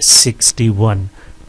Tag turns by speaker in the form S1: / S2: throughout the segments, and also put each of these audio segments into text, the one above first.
S1: 61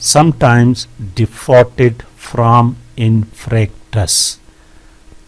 S1: sometimes defaulted from in practice।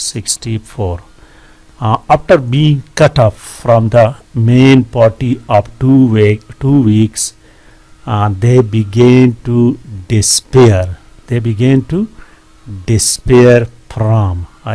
S1: 64। After being cut off from the main party of 2 weeks, they began to despair. They began to despair from, I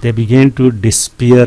S1: They began to despair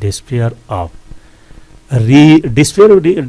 S1: despair of।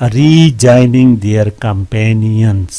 S1: Rejoining their companions,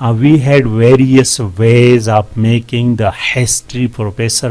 S1: we had various ways of making the history professor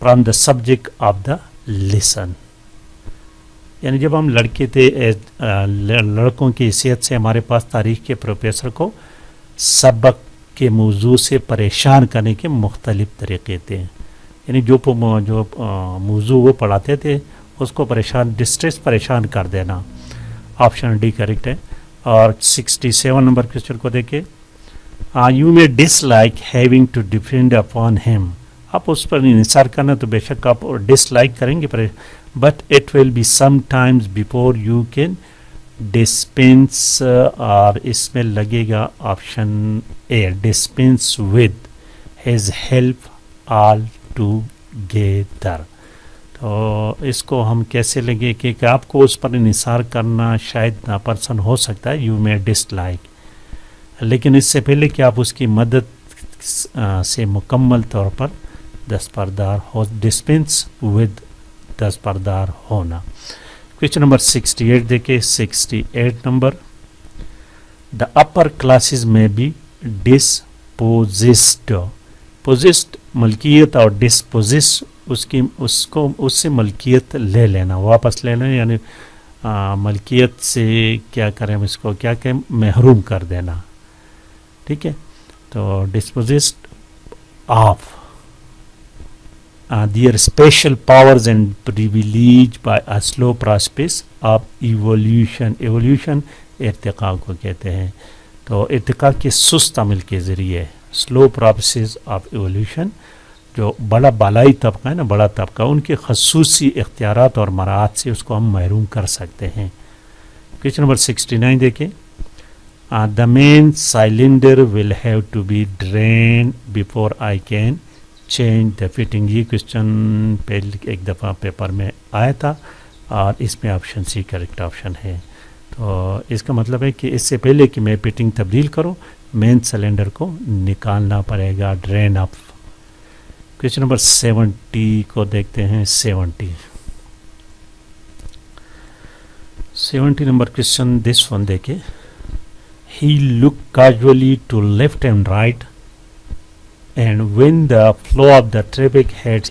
S1: from the subject of the lesson, یعنی جب ہم لڑکے تھے لڑکوں کی حیثیت سے ہمارے پاس تاریخ کے پروفیسر کو سبق کے موضوع سے پریشان کرنے کے مختلف طریقے تھے. یعنی جو موضوع وہ پڑھاتے تھے اس کو پریشان کر دینا. آپشن ڈی کریکٹ ہے. اور 67 نمبر کوشچن کو دیکھیں. یو میں dislike having to depend upon him. آپ اس پر انحصار کرنا تو بے شک آپ ڈس لائک کریں گے, but it will be some times before you can dispense, اور اس میں لگے گا option A dispense with his help altogether. تو اس کو ہم کیسے لگے کہ آپ کو اس پر انحصار کرنا شاید ناپسند ہو سکتا ہے, یو میں ڈس لائک, لیکن اس سے پہلے کہ آپ اس کی مدد سے مکمل طور پر دستبردار ہو, ڈسپینس ود دستبردار ہونا. کویشچن نمبر 68 دیکھیں. 68 نمبر, دا اپر کلاسز میں بی ڈسپوزسڈ. پوزسڈ ملکیت اور ڈسپوزس اس سے ملکیت لے لینا, واپس لے لینا, یعنی ملکیت سے کیا کریں, اس کو کیا کہیں, محروم کر دینا. ٹھیک ہے, تو ڈسپوزسڈ of their special powers and privilege by a slow process of evolution. Evolution ارتقاء کو کہتے ہیں. تو ارتقاء کے سست عمل کے ذریعے slow process of evolution, جو بڑا بالائی طبقہ ہے نا, بڑا طبقہ, ان کے خصوصی اختیارات اور مراعات سے اس کو ہم محروم کر سکتے ہیں. کویشچن نمبر 69 دیکھیں. The main cylinder will have to be drained before I can change the fitting. یہ کوشچن پہلے ایک دفعہ پیپر میں آیا تھا اور اس میں آپشن سی کریکٹ آپشن ہے. تو اس کا مطلب ہے کہ اس سے پہلے کہ میں فٹنگ تبدیل کروں مین سلنڈر کو نکالنا پڑے گا, ڈرین اپ. کویشچن نمبر 70 کو دیکھتے ہیں. 70 نمبر کویشچن, دس ون دیکھیں. He look casually to left and right and when the flow of the traffic had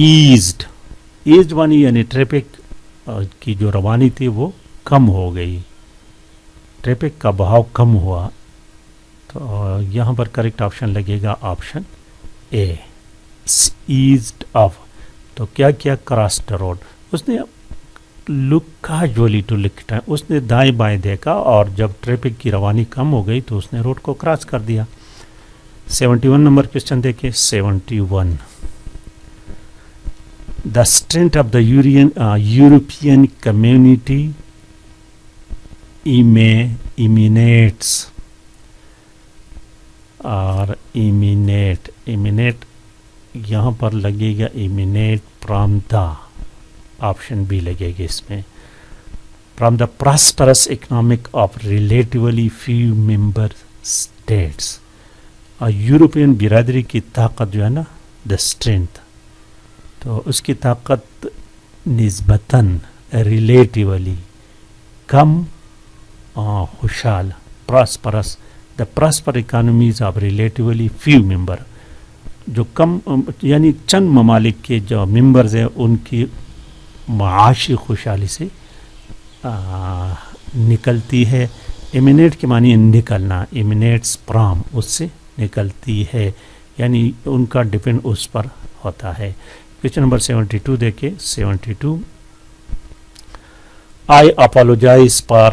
S1: eased وانی یعنی ٹریفک کی جو روانی تھی وہ کم ہو گئی, ٹریفک کا بہاؤ کم ہوا. تو یہاں پر کریکٹ آپشن لگے گا آپشن اے ایزڈ آف. تو کیا کیا, کراس دا روڈ. اس نے لکا جولی ٹو لکھتا ہے, اس نے دائیں بائیں دیکھا اور جب ٹریفک کی روانی کم ہو گئی تو اس نے روڈ کو کراس کر دیا. 71 نمبر کویشچن دیکھیں. 71 the strength of the European community emanates اور ایمینیٹ یہاں پر لگے گا emanate from the, option B لگے گا اس میں, from the prosperous economic of relatively few member states. اور یورپین برادری کی طاقت جو ہے نا, دا اسٹرینتھ, تو اس کی طاقت نسبتاً ریلیٹیولی کم خوشحال, prosperous the prosper economies of relatively few member, جو کم یعنی چند ممالک کے جو ممبرز ہیں ان کی معاشی خوشحالی سے نکلتی ہے. ایمینیٹ کے معنی نکلنا, ایمینیٹس فرام, اس سے نکلتی ہے, یعنی ان کا ڈپینڈ اس پر ہوتا ہے. کویشچن نمبر 72 دیکھیں. 72 I apologise for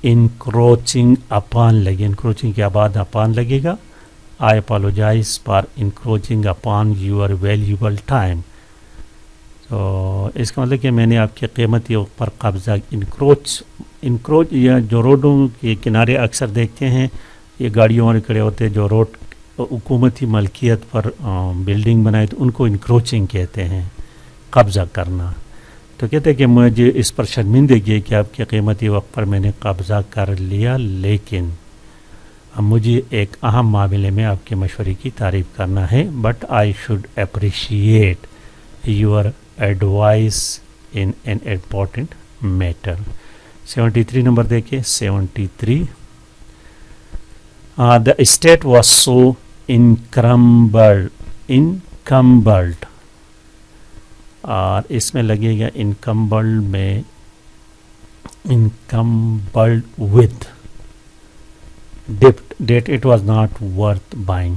S1: encroaching upon لگے, انکروچنگ کے بعد اپان لگے گا. I apologise for encroaching upon your valuable time. تو اس کا مطلب کہ میں نے آپ کے قیمتی وقت پر قبضہ, انکروچ یا جو روڈوں کے کنارے اکثر دیکھتے ہیں, یہ گاڑیوں والے کھڑے ہوتے ہیں جو روڈ حکومتی ملکیت پر بلڈنگ بنائے تو ان کو انکروچنگ کہتے ہیں, قبضہ کرنا. تو کہتے ہیں کہ مجھے اس پر شرمندگی ہے کہ آپ کے قیمتی وقت پر میں نے قبضہ کر لیا, لیکن اب مجھے ایک اہم معاملے میں آپ کے مشورے کی تعریف کرنا ہے, but I should appreciate your advice in an important matter. 73 number دیکھیں. 73 the estate was so encumbered اور اس میں لگے گا انکمبلڈ میں encumbered with debt it was not worth buying.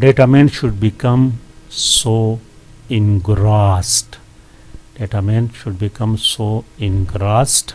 S1: Data man should become so engrossed. Data man should become so engrossed,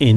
S1: in,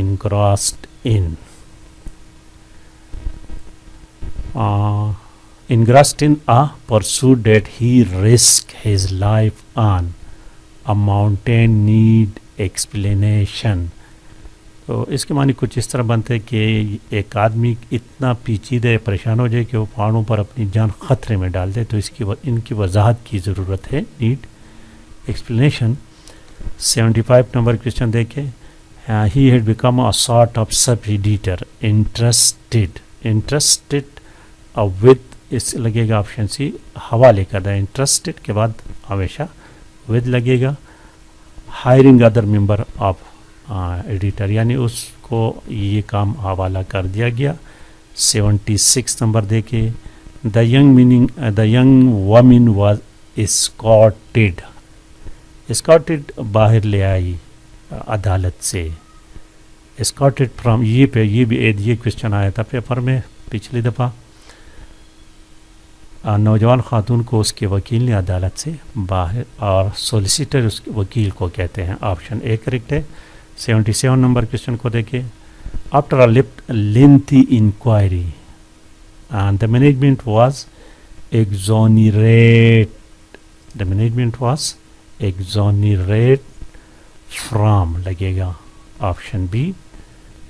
S1: engrossed in. Engrossed in a pursuit that he risked his life on. A mountain need explanation. تو اس کے معنی کچھ اس طرح بنتے ہیں کہ ایک آدمی اتنا پیچیدہ پریشان ہو جائے کہ وہ پہاڑوں پر اپنی جان خطرے میں ڈال دے, تو ان کی وضاحت کی ضرورت ہے, نیڈ ایکسپلینیشن. 75 نمبر کویشچن دیکھیں. He had become a sort of sub editor interested with, اس لگے گا آپشن سی حوالے کردہ. انٹرسٹڈ کے بعد ہمیشہ ود لگے گا. Hiring other member of editor, یعنی اس کو یہ کام حوالہ کر دیا گیا. 76 نمبر دیکھیں. دا ینگ وومن واز اسکاٹڈ باہر لے آئی عدالت سے. اسکاٹڈ فرام, یہ بھی کویشچن آیا تھا پیپر میں پچھلی دفعہ. نوجوان خاتون کو اس کے وکیل نے عدالت سے باہر, اور سولیسیٹر اس کے وکیل کو کہتے ہیں. آپشن اے کریکٹ ہے. 77 نمبر کویشچن کو دیکھیں. After a lengthy inquiry and the management was exonerated from, لگے گا option B,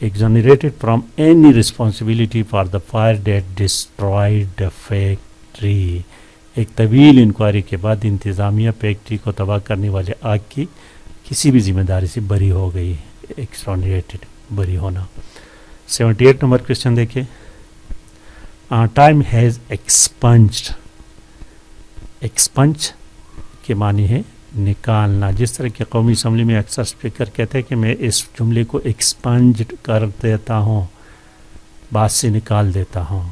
S1: exonerated from any responsibility for the fire that destroyed the factory. ایک طویل انکوائری کے بعد انتظامیہ فیکٹری کو تباہ کرنے والے آگ کی کسی بھی ذمہ داری سے بری ہو گئی. ایکسونریٹڈ, بری ہونا. 78 نمبر کویشچن دیکھیں. Time has expunged. ایکسپنج کے معنی ہے نکالنا. جس طرح کہ قومی اسمبلی میں اکثر اسپیکر کہتے ہیں کہ میں اس جملے کو ایکسپنجڈ کر دیتا ہوں, بات سے نکال دیتا ہوں,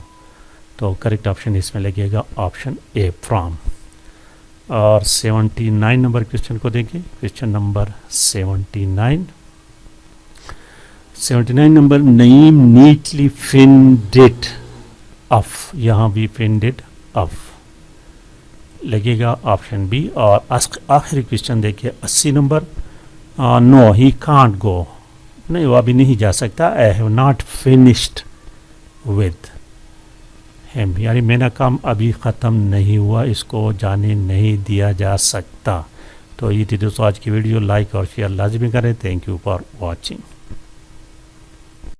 S1: تو کریکٹ آپشن اس میں لگے گا آپشن اے, فرام. اور 79 نمبر کویشچن کو دیکھیں. Question number 79 number. نعیم نیٹلی فنڈڈ اف, یہاں بھی فنڈڈ اف لگے گا آپشن بی. اور آخری کویشچن دیکھیے 80 number. Know he can't go, نہیں وہ ابھی نہیں جا سکتا. I have not finished with ہم, یعنی میرا کام ابھی ختم نہیں ہوا, اس کو جانے نہیں دیا جا سکتا. تو یہ تھی دوستوں آج کی ویڈیو. لائک اور شیئر لازمی کریں. Thank you for watching.